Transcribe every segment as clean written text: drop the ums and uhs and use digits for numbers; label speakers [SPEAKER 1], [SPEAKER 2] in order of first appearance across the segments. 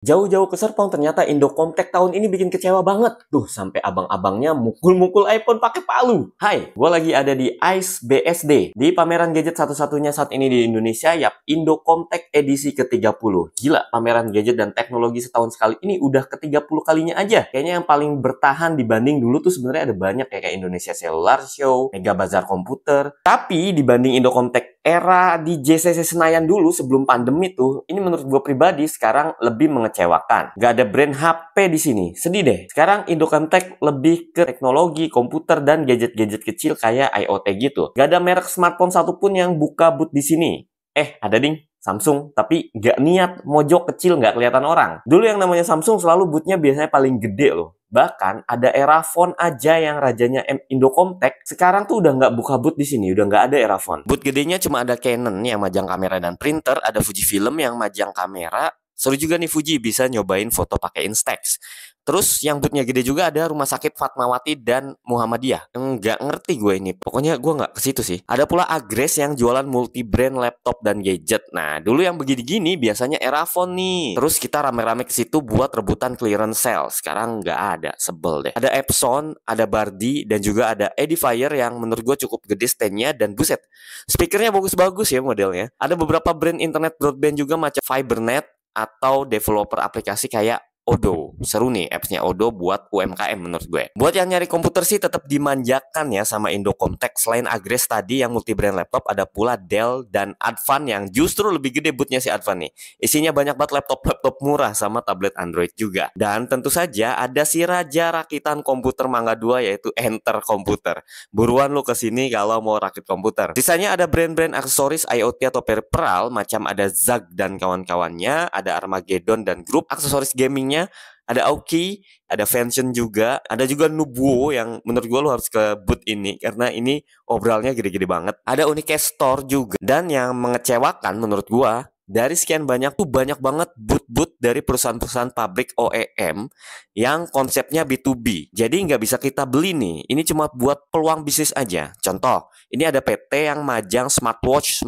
[SPEAKER 1] Jauh-jauh ke Serpong ternyata Indocomtek tahun ini bikin kecewa banget. Tuh, sampai abang-abangnya mukul-mukul iPhone pakai palu. Hai, gue lagi ada di ICE BSD. Di pameran gadget satu-satunya saat ini di Indonesia, yap, Indocomtek edisi ke-30. Gila, pameran gadget dan teknologi setahun sekali ini udah ke-30 kalinya aja. Kayaknya yang paling bertahan dibanding dulu tuh sebenarnya ada banyak kayak Indonesia Cellular Show, Mega Bazar Komputer. Tapi dibanding Indocomtek era di JCC Senayan dulu sebelum pandemi tuh, ini menurut gue pribadi sekarang lebih mengecewakan. Gak ada brand HP di sini. Sedih deh. Sekarang Indocomtek lebih ke teknologi, komputer, dan gadget-gadget kecil kayak IoT gitu. Gak ada merek smartphone satupun yang buka booth di sini. Ada ding. Samsung, tapi nggak niat, mojok kecil nggak kelihatan orang. Dulu yang namanya Samsung selalu bootnya biasanya paling gede loh. Bahkan ada Erafone aja yang rajanya Indocomtek, sekarang tuh udah nggak buka booth di sini, udah nggak ada Erafone. Booth gedenya cuma ada Canon yang majang kamera dan printer, ada Fujifilm yang majang kamera. Seru juga nih Fuji bisa nyobain foto pakai Instax. Terus yang bootnya gede juga ada Rumah Sakit Fatmawati dan Muhammadiyah. Nggak ngerti gue ini. Pokoknya gue nggak ke situ sih. Ada pula Agres yang jualan multi-brand laptop dan gadget. Nah, dulu yang begini-gini biasanya Erafone nih. Terus kita rame-rame ke situ buat rebutan clearance sale. Sekarang nggak ada. Sebel deh. Ada Epson, ada Bardi, dan juga ada Edifier yang menurut gue cukup gede stand-nya. Dan buset, speakernya bagus-bagus ya modelnya. Ada beberapa brand internet broadband juga macam Fibernet atau developer aplikasi kayak Odoo. Seru nih appsnya Odoo buat UMKM menurut gue. Buat yang nyari komputer sih tetap dimanjakan ya sama Indocomtek. Selain Agres tadi yang multi brand laptop, ada pula Dell dan Advan yang justru lebih gede bootnya si Advan nih. Isinya banyak banget laptop-laptop murah sama tablet Android juga. Dan tentu saja ada si raja rakitan komputer Mangga 2 yaitu Enter Komputer. Buruan lu kesini kalau mau rakit komputer. Sisanya ada brand-brand aksesoris IoT atau peripheral macam ada Zag dan kawan-kawannya, ada Armageddon dan grup aksesoris gamingnya, ada Aoki, ada Vention juga, ada juga Nubuo yang menurut gue lo harus ke booth ini karena ini obrolnya gede-gede banget. Ada Unicast Store juga. Dan yang mengecewakan menurut gue, dari sekian banyak tuh banyak banget booth-booth dari perusahaan-perusahaan pabrik OEM yang konsepnya B2B. Jadi nggak bisa kita beli nih. Ini cuma buat peluang bisnis aja. Contoh, ini ada PT yang majang smartwatch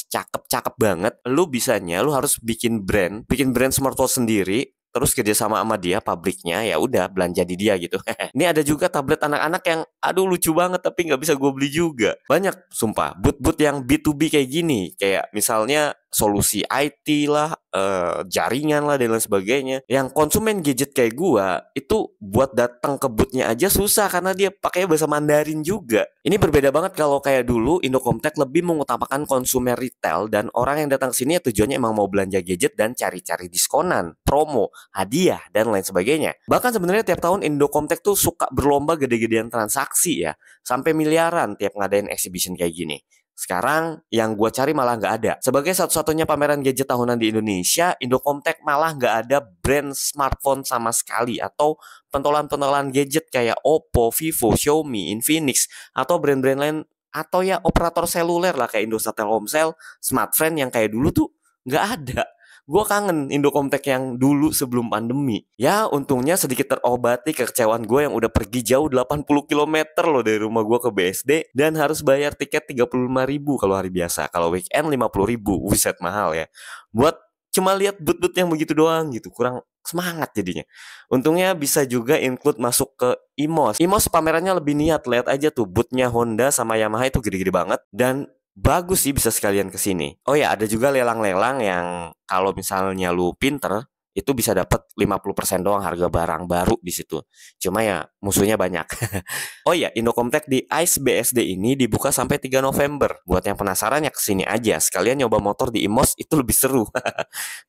[SPEAKER 1] cakep-cakep banget. Lu bisanya, lu harus bikin brand smartwatch sendiri. Terus kerjasama sama dia pabriknya, ya udah belanja di dia gitu. Ini ada juga tablet anak-anak yang aduh lucu banget tapi nggak bisa gue beli juga. Banyak sumpah booth-booth yang B2B kayak gini, kayak misalnya solusi IT lah, jaringan lah dan lain sebagainya. Yang konsumen gadget kayak gua itu buat datang ke boothnya aja susah karena dia pakai bahasa Mandarin juga. Ini berbeda banget kalau kayak dulu Indocomtek lebih mengutamakan konsumen retail dan orang yang datang sini ya tujuannya emang mau belanja gadget dan cari-cari diskonan, promo, hadiah dan lain sebagainya. Bahkan sebenarnya tiap tahun Indocomtek tuh suka berlomba gede-gedean transaksi ya, sampai miliaran tiap ngadain exhibition kayak gini. Sekarang yang gue cari malah nggak ada. Sebagai satu-satunya pameran gadget tahunan di Indonesia, Indocomtek malah nggak ada brand smartphone sama sekali atau pentolan-pentolan gadget kayak Oppo, Vivo, Xiaomi, Infinix atau brand-brand lain atau ya operator seluler lah kayak Indosat Telkomsel, Smartfren yang kayak dulu tuh nggak ada. Gue kangen Indocomtek yang dulu sebelum pandemi. Ya untungnya sedikit terobati kekecewaan gue yang udah pergi jauh 80 km loh dari rumah gue ke BSD. Dan harus bayar tiket 35.000 kalau hari biasa. Kalau weekend 50.000. Buset mahal ya. Buat cuma lihat booth-booth yang begitu doang gitu. Kurang semangat jadinya. Untungnya bisa juga include masuk ke IMOS. IMOS pamerannya lebih niat. Lihat aja tuh boothnya Honda sama Yamaha itu gede-gede banget. Dan bagus sih bisa sekalian ke sini. Oh ya, ada juga lelang-lelang yang kalau misalnya lu pinter itu bisa dapat 50% doang harga barang baru di situ. Cuma ya musuhnya banyak. Oh ya, Indocomtek di ICE BSD ini dibuka sampai 3 November. Buat yang penasaran ya kesini aja. Sekalian nyoba motor di IMOS itu lebih seru.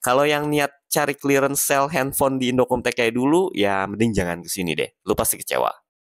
[SPEAKER 1] Kalau yang niat cari clearance sale handphone di Indocomtek kayak dulu, ya mending jangan kesini deh. Lu pasti kecewa.